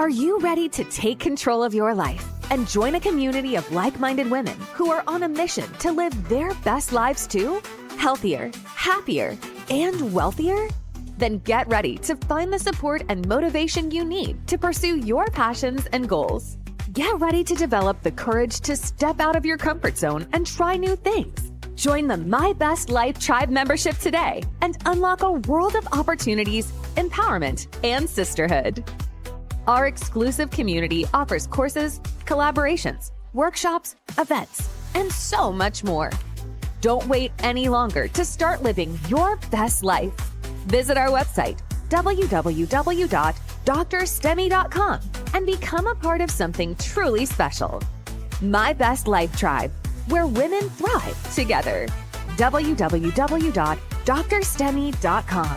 Are you ready to take control of your life and join a community of like-minded women who are on a mission to live their best lives too? Healthier, happier, and wealthier? Then get ready to find the support and motivation you need to pursue your passions and goals. Get ready to develop the courage to step out of your comfort zone and try new things. Join the My Best Life Tribe membership today and unlock a world of opportunities, empowerment, and sisterhood. Our exclusive community offers courses, collaborations, workshops, events, and so much more. Don't wait any longer to start living your best life. Visit our website, www.DrStemmy.com, and become a part of something truly special. My Best Life Tribe, where women thrive together. www.DrStemmy.com.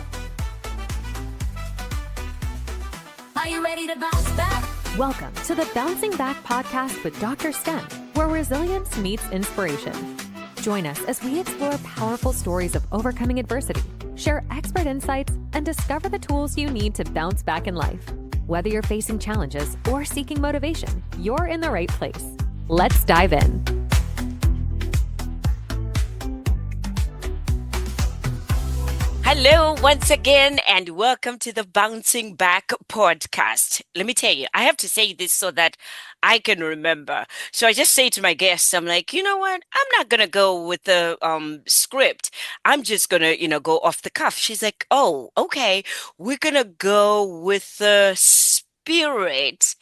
Are you ready to bounce back? Welcome to the Bouncing Back podcast with DrStem, where resilience meets inspiration. Join us as we explore powerful stories of overcoming adversity, share expert insights, and discover the tools you need to bounce back in life. Whether you're facing challenges or seeking motivation, you're in the right place. Let's dive in. Hello, once again, and welcome to the Bouncing Back podcast. Let me tell you, I have to say this so that I can remember. So I just say to my guests, I'm like, you know what? I'm not going to go with the script. I'm just going to, go off the cuff. She's like, oh, okay. We're going to go with the spirit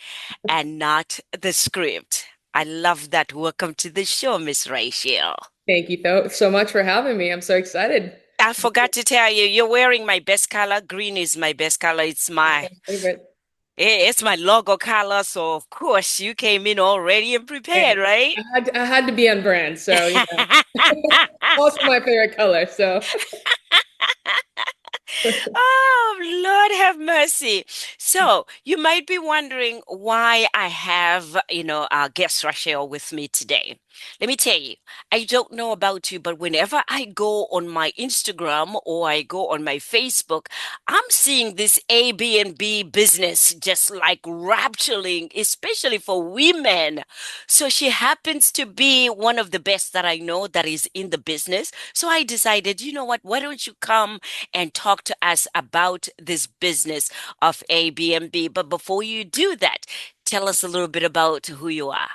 and not the script. I love that. Welcome to the show, Miss Rachael. Thank you so much for having me. I'm so excited. I forgot to tell you, you're wearing my best color. Green is my best color. It's my favorite. It's my logo color. So of course you came in already and prepared, right? I had to be on brand. So, also my favorite color. So. Oh, Lord have mercy. So you might be wondering why I have, our guest Rachael with me today. Let me tell you, I don't know about you, but whenever I go on my Instagram or I go on my Facebook, I'm seeing this Airbnb business just like rapturing, especially for women. So she happens to be one of the best that I know that is in the business. So I decided, you know what, why don't you come and talk to us about this business of Airbnb? But before you do that, tell us a little bit about who you are.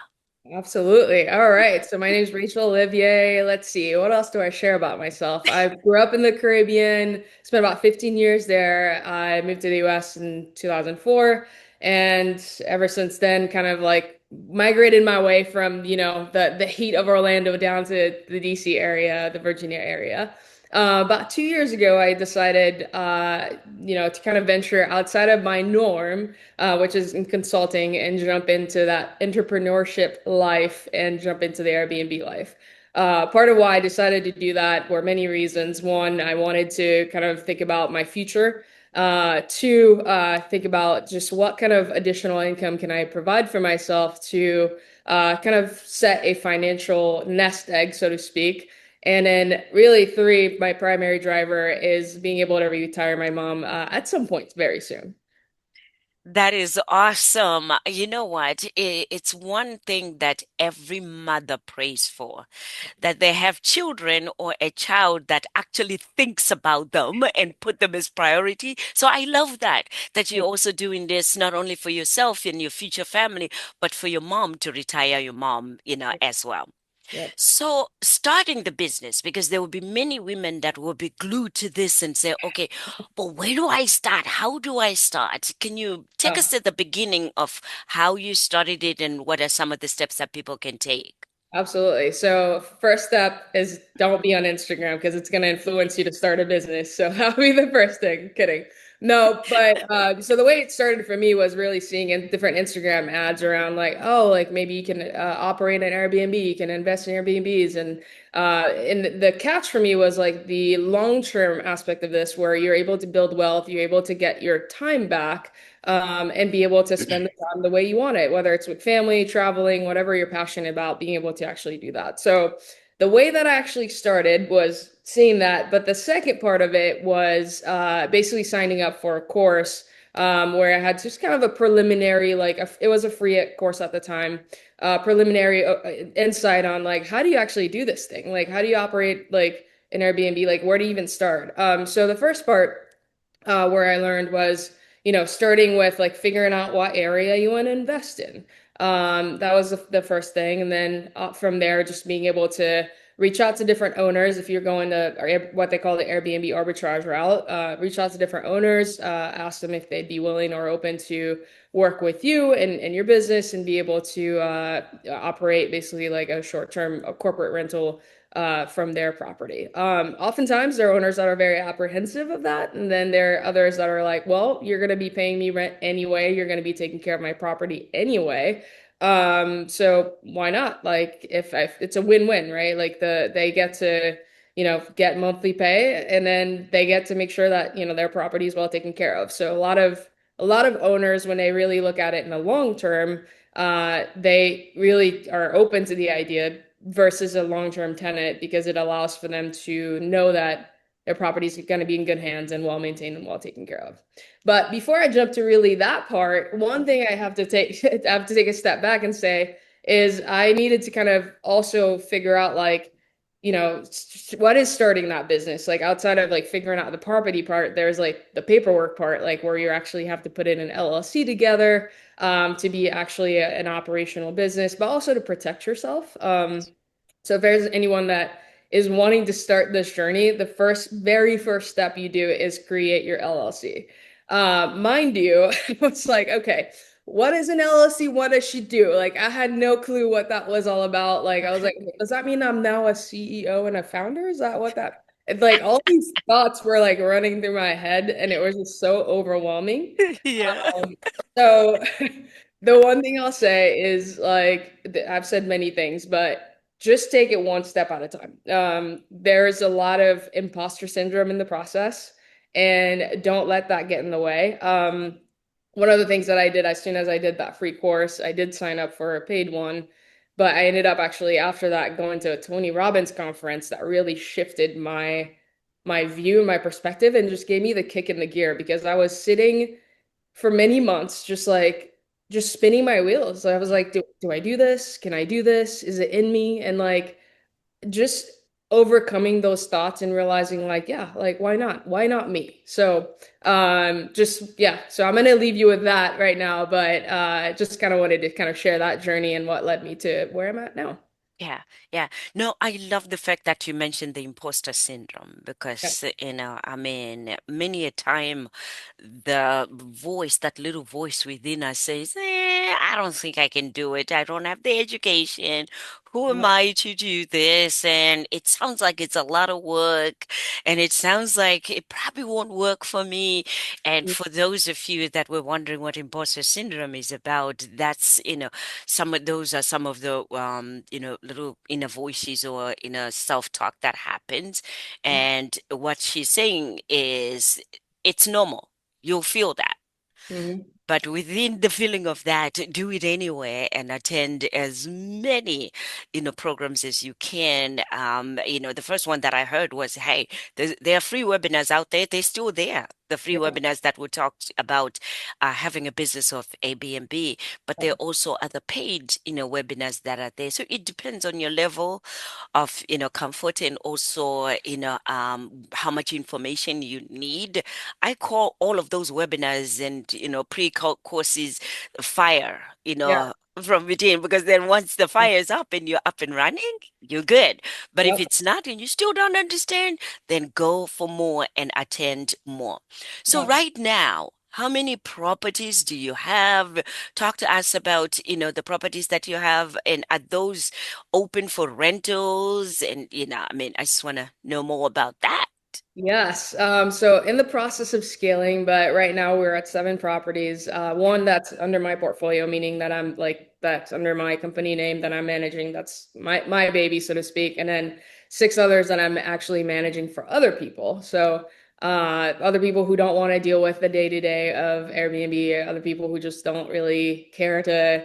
Absolutely. All right. So my name is Rachael Olivier. Let's see. What else do I share about myself? I grew up in the Caribbean, spent about 15 years there. I moved to the US in 2004. And ever since then, kind of like migrated my way from, the heat of Orlando down to the DC area, the Virginia area. About 2 years ago, I decided, to kind of venture outside of my norm, which is in consulting, and jump into that entrepreneurship life and jump into the Airbnb life. Part of why I decided to do that were many reasons. One, I wanted to kind of think about my future. Two, think about just what kind of additional income can I provide for myself to kind of set a financial nest egg, so to speak. And then really three, my primary driver is being able to retire my mom at some point very soon. That is awesome. You know what? It's one thing that every mother prays for, that they have children or a child that actually thinks about them and put them as priority. So I love that you're also doing this not only for yourself and your future family, but for your mom to retire your mom, as well. Yep. So starting the business, because there will be many women that will be glued to this and say, okay, but where do I start? How do I start? Can you take us to the beginning of how you started it and what are some of the steps that people can take? Absolutely. So first step is don't be on Instagram because it's going to influence you to start a business. So that'll be the first thing. Kidding. No, but so the way it started for me was really seeing different Instagram ads around like maybe you can operate an Airbnb, you can invest in Airbnbs. And the catch for me was like the long-term aspect of this where you're able to build wealth, you're able to get your time back and be able to spend the time the way you want it, whether it's with family, traveling, whatever you're passionate about, being able to actually do that. So the way that I actually started was seeing that. But the second part of it was basically signing up for a course where I had just kind of a preliminary, like it was a free course at the time, preliminary insight on like how do you actually do this thing? Like how do you operate like an Airbnb? Like where do you even start? So the first part where I learned was, starting with like figuring out what area you want to invest in. That was the first thing. And then from there, just being able to reach out to different owners if you're going to what they call the Airbnb arbitrage route. Reach out to different owners, ask them if they'd be willing or open to work with you and your business and be able to operate basically like a short-term corporate rental from their property. Oftentimes, there are owners that are very apprehensive of that, and then there are others that are like, "Well, you're going to be paying me rent anyway. You're going to be taking care of my property anyway. So why not? Like, if it's a win-win, right? Like they get to, get monthly pay, and then they get to make sure that their property is well taken care of. So a lot of owners, when they really look at it in the long term, they really are open to the idea versus a long-term tenant because it allows for them to know that their property is going to be in good hands and well maintained and well taken care of. But before I jump to really that part, one thing I have to take I have to take a step back and say is I needed to kind of also figure out like, what is starting that business? Like outside of like figuring out the property part, there's like the paperwork part, like where you actually have to put in an LLC together to be actually an operational business, but also to protect yourself. So if there's anyone that is wanting to start this journey, the very first step you do is create your LLC. Mind you, I was like, okay, what is an LLC? What does she do? Like, I had no clue what that was all about. Like, I was like, does that mean I'm now a CEO and a founder? Is that what that? It's like all these thoughts were like running through my head, and it was just so overwhelming. Yeah. So the one thing I'll say is like I've said many things, but just take it one step at a time. There's a lot of imposter syndrome in the process, and don't let that get in the way. One of the things that I did as soon as I did that free course, I did sign up for a paid one, but I ended up actually after that going to a Tony Robbins conference that really shifted my view, my perspective, and just gave me the kick in the gear because I was sitting for many months, just spinning my wheels. I was like, do I do this? Can I do this? Is it in me? And like just overcoming those thoughts and realizing like, yeah, like why not? Why not me? So just yeah, so I'm gonna leave you with that right now, but just kind of wanted to kind of share that journey and what led me to where I'm at now. Yeah, yeah. No, I love the fact that you mentioned the imposter syndrome Yeah. because, I mean, many a time the voice, that little voice within us says, I don't think I can do it. I don't have the education. Who am Yeah. I to do this? And it sounds like it's a lot of work, and it sounds like it probably won't work for me. And for those of you that were wondering what imposter syndrome is about, that's, some of those are some of the little inner voices or inner self-talk that happens. And what she's saying is it's normal. You'll feel that. Mhm. But within the feeling of that, do it anyway and attend as many, programs as you can. The first one that I heard was, hey, there are free webinars out there. They're still there. The free Yeah. webinars that we talked about having a business of Airbnb, but there are also other paid, webinars that are there. So it depends on your level of, comfort and also, how much information you need. I call all of those webinars and pre-courses fire, Yeah. from within, because then once the fire is up and you're up and running, you're good. But if Yep. it's not and you still don't understand, then go for more and attend more. So Yep. right now, how many properties do you have? Talk to us about, the properties that you have, and are those open for rentals? And, I mean, I just want to know more about that. Yes. So in the process of scaling, but right now we're at 7 properties. One that's under my portfolio, meaning that that's under my company name that I'm managing. That's my baby, so to speak. And then 6 others that I'm actually managing for other people. So other people who don't want to deal with the day-to-day of Airbnb, other people who just don't really care to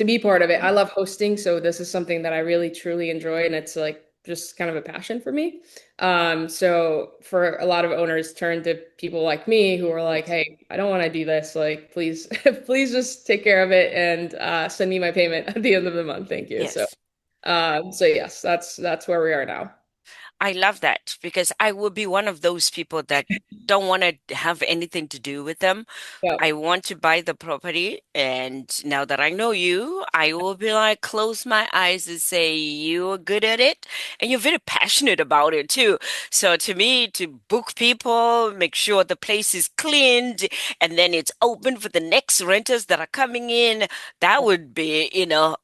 be part of it. I love hosting, so this is something that I really truly enjoy, and it's like just kind of a passion for me. So for a lot of owners turn to people like me who are like, Yes. hey, I don't want to do this. Like, please, please just take care of it and send me my payment at the end of the month. Thank you. So, Yes. so yes, that's where we are now. I love that because I would be one of those people that don't want to have anything to do with them. Yeah. I want to buy the property, and now that I know you, I will be like, close my eyes and say, you're good at it, and you're very passionate about it too. So to me, to book people, make sure the place is cleaned, and then it's open for the next renters that are coming in, that would be,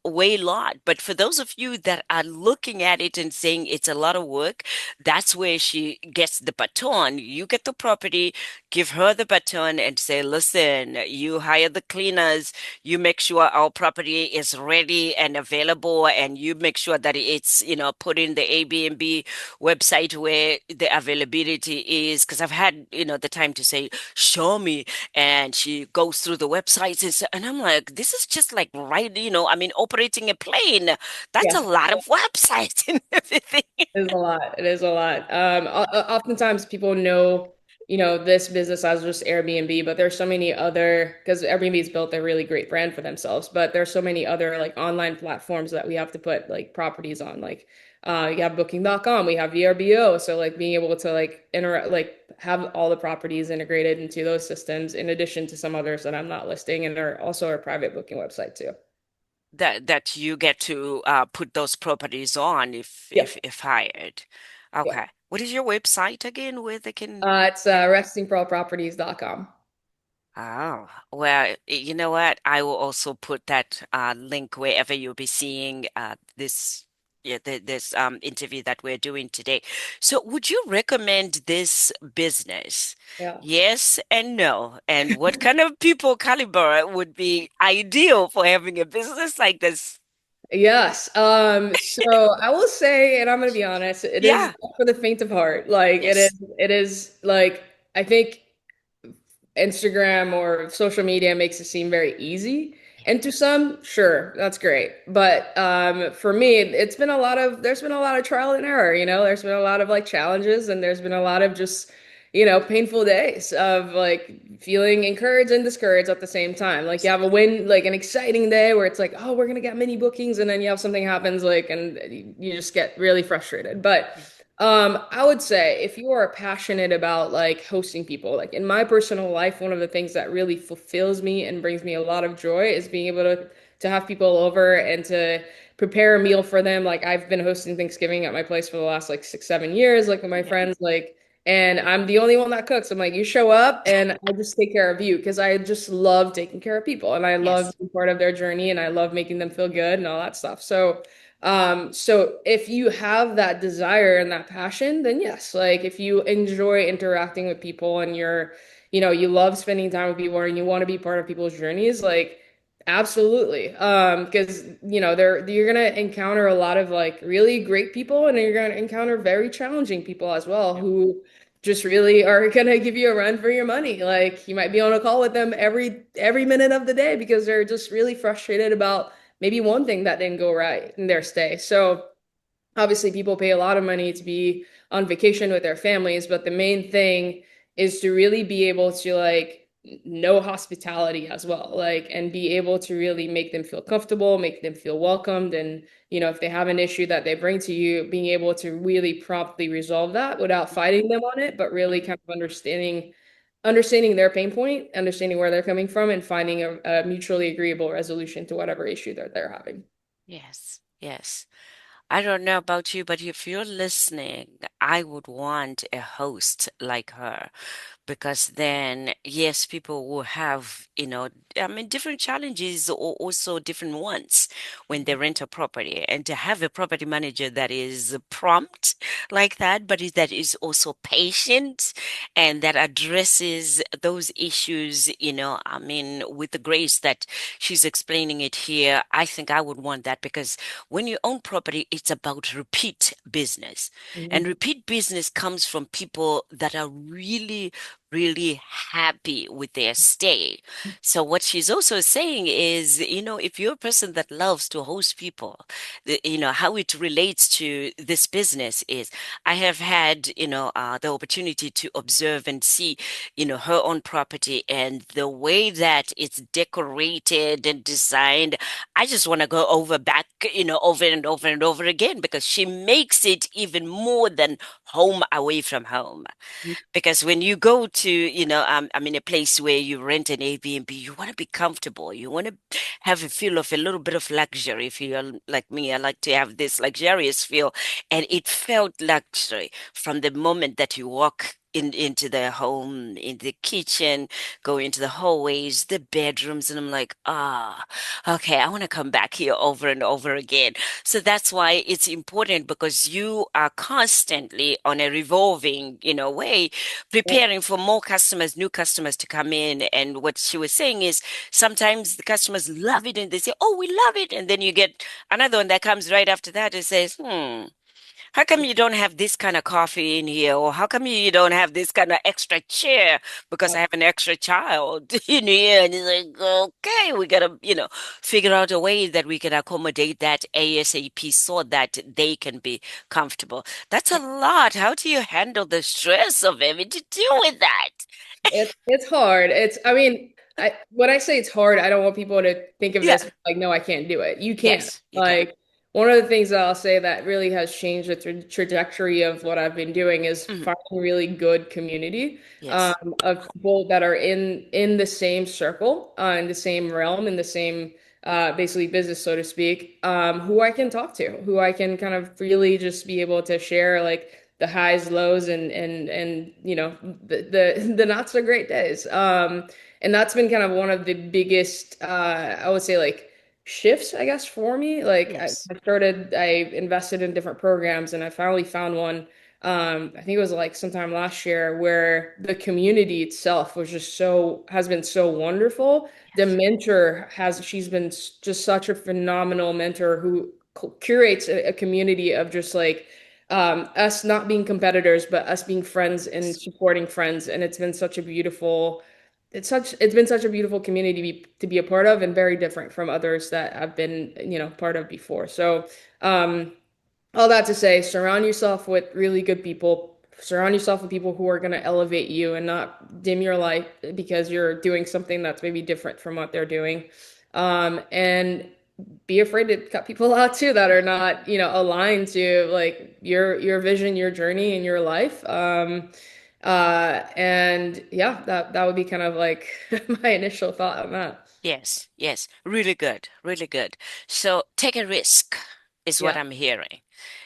way lot. But for those of you that are looking at it and saying it's a lot of work, that's where she gets the baton. You get the property, give her the baton and say, listen, you hire the cleaners, you make sure our property is ready and available, and you make sure that it's, put in the Airbnb website where the availability is. Because I've had, the time to say, show me. And she goes through the websites and I'm like, this is just like right, operating a plane. That's a Yeah. lot of websites and everything. It is a lot. It is a lot. Oftentimes people know, this business as just Airbnb, but there's so many other, because Airbnb's built a really great brand for themselves, but there's so many other like online platforms that we have to put like properties on. Like you have Booking.com, we have VRBO. So like being able to like interact, like have all the properties integrated into those systems in addition to some others that I'm not listing and are also our private booking website too. That you get to put those properties on if Yeah. if hired. Yeah. Okay. What is your website again where they can It's restingpearlproperties.com. Oh, well, you know what? I will also put that link wherever you'll be seeing this this interview that we're doing today. So, would you recommend this business? Yeah. Yes and no. And what kind of people caliber would be ideal for having a business like this? Yes. So I will say, and I'm gonna be honest, it is Yeah. not for the faint of heart. Like Yes. it is like I think Instagram or social media makes it seem very easy. And to some, sure, that's great. But for me, there's been a lot of trial and error, there's been a lot of like challenges and there's been a lot of just, painful days of like feeling encouraged and discouraged at the same time. Like you have a win, like an exciting day where it's like, oh, we're gonna get many bookings, and then you have something happens like and you just get really frustrated. But I would say if you are passionate about like hosting people, like in my personal life, one of the things that really fulfills me and brings me a lot of joy is being able to have people over and to prepare a meal for them. Like I've been hosting Thanksgiving at my place for the last like 6, 7 years, like with my Yeah. friends, like, and I'm the only one that cooks. I'm like, you show up and I just take care of you because I just love taking care of people and I love Yes. being part of their journey and I love making them feel good and all that stuff. So if you have that desire and that passion, then yes, like if you enjoy interacting with people and you love spending time with people and you want to be part of people's journeys, like absolutely. Because you're gonna encounter a lot of like really great people and you're gonna encounter very challenging people as well Yeah. who just really are gonna give you a run for your money. Like you might be on a call with them every minute of the day because they're just really frustrated about maybe one thing that didn't go right in their stay. So obviously people pay a lot of money to be on vacation with their families, but the main thing is to really be able to like know hospitality as well, like and be able to really make them feel comfortable, make them feel welcomed, and if they have an issue that they bring to you, being able to really promptly resolve that without fighting them on it, but really kind of understanding their pain point, understanding where they're coming from, and finding a mutually agreeable resolution to whatever issue that they're having. Yes. Yes. I don't know about you, but if you're listening, I would want a host like her because then, yes, people will have, different challenges or also different wants when they rent a property. And to have a property manager that is prompt like that, but that is also patient and that addresses those issues, with the grace that she's explaining it here, I think I would want that because when you own property, it's about repeat business. And Mhm. repeat business comes from people that are really really happy with their stay. So what she's also saying is, if you're a person that loves to host people, how it relates to this business is I have had, the opportunity to observe and see, her own property and the way that it's decorated and designed. I just want to go over back, over and over and over again because she makes it even more than home away from home. Because when you go to, I mean, a place where you rent an Airbnb, you want to be comfortable. You want to have a feel of a little bit of luxury. If you're like me, I like to have this luxurious feel. And it felt luxury from the moment that you walk into the home, in the kitchen, go into the hallways, the bedrooms, and I'm like, okay, I want to come back here over and over again. So that's why it's important because you are constantly on a revolving, way preparing for more customers, new customers to come in. And what she was saying is sometimes the customers love it and they say, "Oh, we love it." And then you get another one that comes right after that and says, how come you don't have this kind of coffee in here? Or how come you don't have this kind of extra chair? Because I have an extra child in here. And it's like, okay, we got to, figure out a way that we can accommodate that ASAP so that they can be comfortable. That's a lot. How do you handle the stress of having to deal with that? It's hard. I mean, when I say it's hard, I don't want people to think of Yeah. this like, no, I can't do it. You can. Yes, you can. Like, one of the things that I'll say that really has changed the trajectory of what I've been doing is Mhm. finding really good community Yes. of people that are in the same circle, in the same realm, in the same basically business, so to speak, who I can talk to, who I can kind of really just be able to share like the highs, lows, and the not so great days. And that's been kind of one of the biggest I would say like shifts, I guess, for me. Like Yes. I invested in different programs and I finally found one. I think it was like sometime last year where the community itself was just has been so wonderful. The Yes. mentor she's been just such a phenomenal mentor who curates a community of just like us not being competitors, but us being friends and supporting friends. And it's been such a beautiful community to be a part of and very different from others that I've been, part of before. So, all that to say, surround yourself with really good people. Surround yourself with people who are going to elevate you and not dim your light because you're doing something that's maybe different from what they're doing. And be afraid to cut people out too that are not, aligned to like your vision, your journey, and your life. And yeah, that would be kind of like my initial thought on that. Yes, yes, really good, really good. So take a risk is what Yeah. I'm hearing.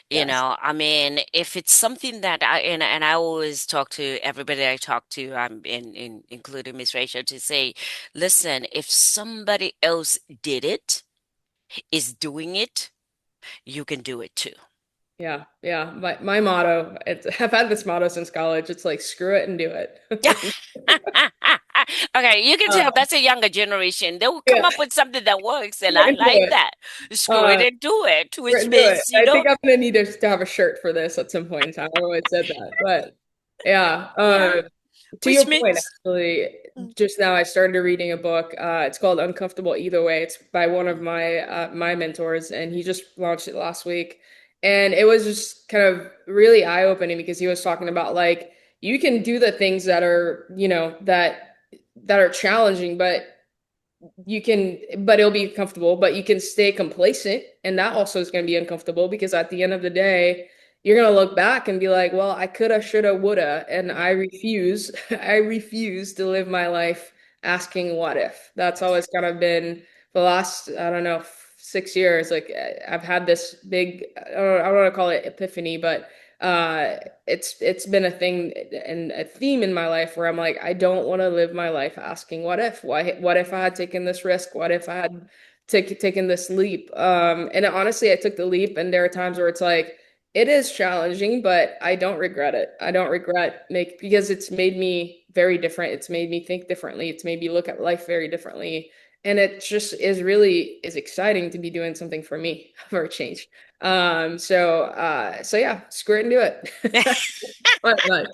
Yes. I mean, if it's something that and I always talk to everybody I talk to, in including Miss Rachel, to say, listen, if somebody else did it, is doing it, you can do it too. Yeah. Yeah. My motto, I've had this motto since college. It's like screw it and do it. Okay, you can tell Uh, that's a younger generation. They will come yeah. up with something that works, and Screw it I and do like it. that. Screw it Uh, and do it, Screw it which and do it. means, I think I'm gonna need to have a shirt for this at some point in time. I've always said that, but yeah. yeah, To which your point, means, actually, mm, just now I started reading a book. It's called Uncomfortable Either Way. It's by one of my mentors, and he just launched it last week. And it was just kind of really eye-opening because he was talking about like you can do the things that are, that are challenging, but it'll be comfortable, but you can stay complacent. And that also is going to be uncomfortable because at the end of the day, you're going to look back and be like, well, I coulda, shoulda, woulda. And yeah, I refuse, I refuse to live my life asking what if. That's yes, always kind of been the last, I don't know, 6 years. Like I've had this big, I don't want to call it epiphany, but it's been a thing and a theme in my life where I'm like, I don't want to live my life asking what if? What if I had taken this risk? What if I had taken this leap? And honestly, I took the leap, and there are times where it's like it is challenging, but I don't regret it. I don't regret because it's made me very different. It's made me think differently. It's made me look at life very differently. And it just is exciting to be doing something for me for a change. So yeah, squirt and do it. Fun, fun.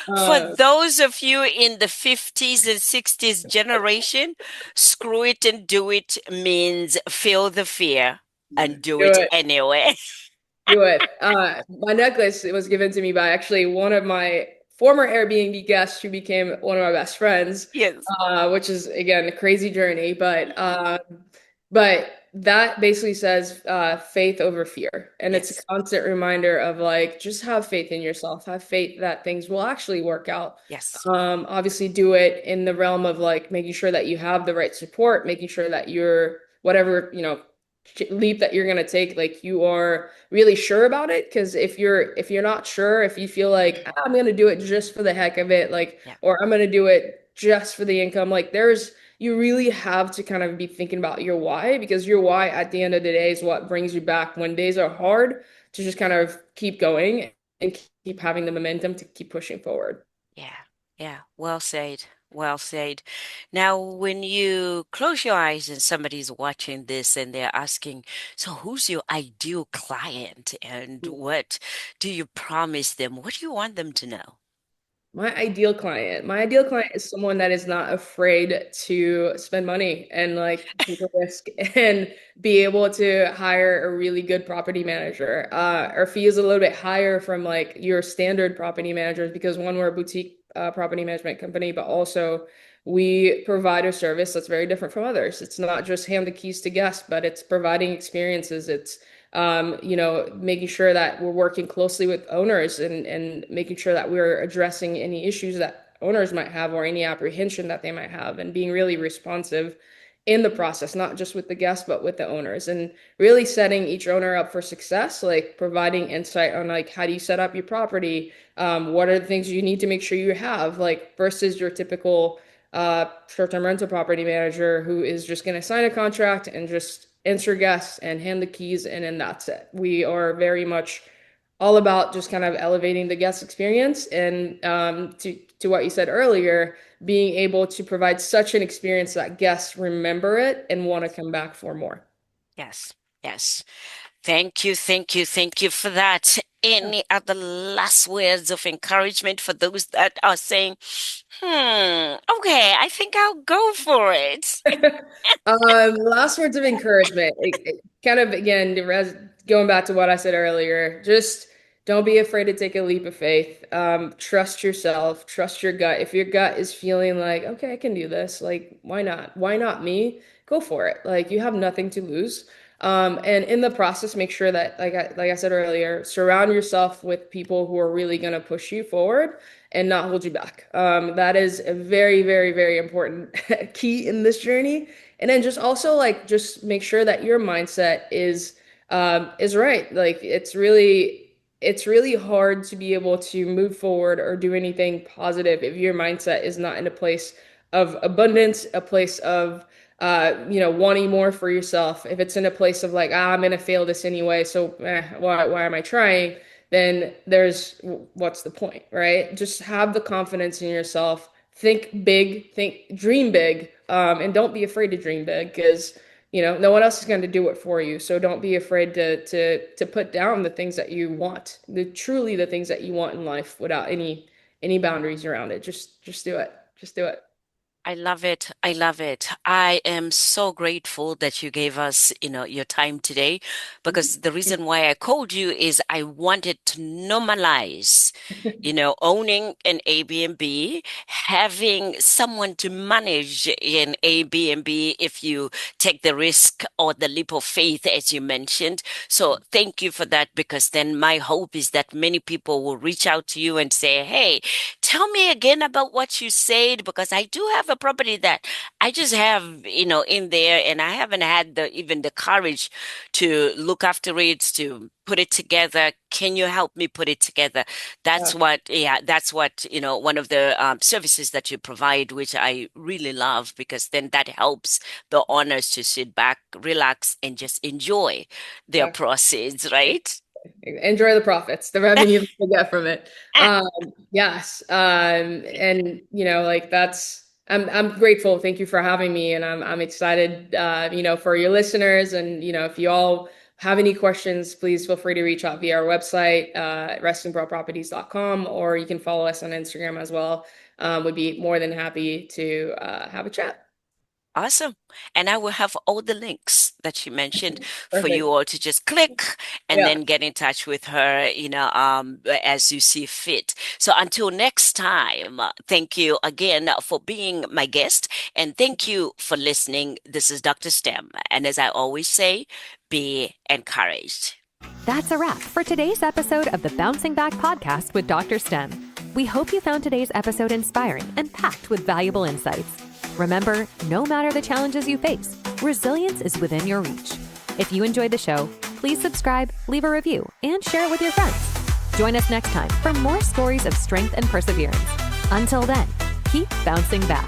For Uh, those of you in the 50s and 60s generation, screw it and do it means feel the fear and do do it it. anyway. Do it. My necklace, it was given to me by actually one of my former Airbnb guests who became one of my best friends, Yes. which is again a crazy journey. But that basically says faith over fear, and it's a Yes. constant reminder of like just have faith in yourself, have faith that things will actually work out. Yes. Obviously, do it in the realm of like making sure that you have the right support, making sure that you're whatever leap that you're going to take, like you are really sure about it. Because if you're not sure, if you feel like I'm going to do it just for the heck of it, like, Yeah. or I'm going to do it just for the income, like you really have to kind of be thinking about your why, because your why at the end of the day is what brings you back when days are hard, to just kind of keep going and keep having the momentum to keep pushing forward. Yeah. Yeah. Well said. Well said. Now, when you close your eyes and somebody's watching this and they're asking, so who's your ideal client and what do you promise them? What do you want them to know? My ideal client is someone that is not afraid to spend money and like take a risk and be able to hire a really good property manager. Our fee is a little bit higher from like your standard property managers because one, we're a boutique property management company, but also we provide a service that's very different from others. It's not just hand the keys to guests, but it's providing experiences. It's making sure that we're working closely with owners and making sure that we're addressing any issues that owners might have or any apprehension that they might have and being really responsive in the process, not just with the guests, but with the owners and really setting each owner up for success, like providing insight on like how do you set up your property? What are the things you need to make sure you have, like versus your typical short-term rental property manager who is just going to sign a contract and just answer guests and hand the keys and then that's it. We are very much all about just kind of elevating the guest experience and to what you said earlier, being able to provide such an experience that guests remember it and want to come back for more. Yes. Yes. Thank you, thank you, thank you for that. Any other last words of encouragement for those that are saying, okay, I think I'll go for it? Last words of encouragement. Kind of again, going back to what I said earlier, just don't be afraid to take a leap of faith. Trust yourself, trust your gut. If your gut is feeling like, okay, I can do this, like, why not? Why not me? Go for it. Like, you have nothing to lose. And in the process, make sure that, like I said earlier, surround yourself with people who are really going to push you forward and not hold you back. That is a very, very, very important key in this journey. And then just also like just make sure that your mindset is right. Like it's really hard to be able to move forward or do anything positive if your mindset is not in a place of abundance, a place of wanting more for yourself. If it's in a place of like, I'm gonna fail this anyway, so why am I trying? Then what's the point, right? Just have the confidence in yourself. Think big, dream big, and don't be afraid to dream big because no one else is going to do it for you. So don't be afraid to put down the things that you want, truly the things that you want in life without any boundaries around it. Just do it. Just do it. I love it. I love it. I am so grateful that you gave us, your time today because the reason why I called you is I wanted to normalize, owning an Airbnb, having someone to manage an Airbnb if you take the risk or the leap of faith, as you mentioned. So thank you for that because then my hope is that many people will reach out to you and say, hey, tell me again about what you said because I do have a property that I just have, in there and I haven't had even the courage to look after it, to put it together. Can you help me put it together? Yeah, That's what, one of the services that you provide, which I really love because then that helps the owners to sit back, relax, and just enjoy their exactly. proceeds, right? Enjoy the profits, the revenue that you get from it. Yes. And like I'm grateful. Thank you for having me. And I'm excited, for your listeners. And, if you all have any questions, please feel free to reach out via our website, restingproproperties.com, or you can follow us on Instagram as well. Would be more than happy to have a chat. Awesome. And I will have all the links that she mentioned for Perfect. you all to just click and Yeah. then get in touch with her, as you see fit. So until next time, thank you again for being my guest, and thank you for listening. This is Dr. STEM. And as I always say, be encouraged. That's a wrap for today's episode of the Bouncing Back podcast with Dr. STEM. We hope you found today's episode inspiring and packed with valuable insights. Remember, no matter the challenges you face, resilience is within your reach. If you enjoyed the show, please subscribe, leave a review, and share it with your friends. Join us next time for more stories of strength and perseverance. Until then, keep bouncing back.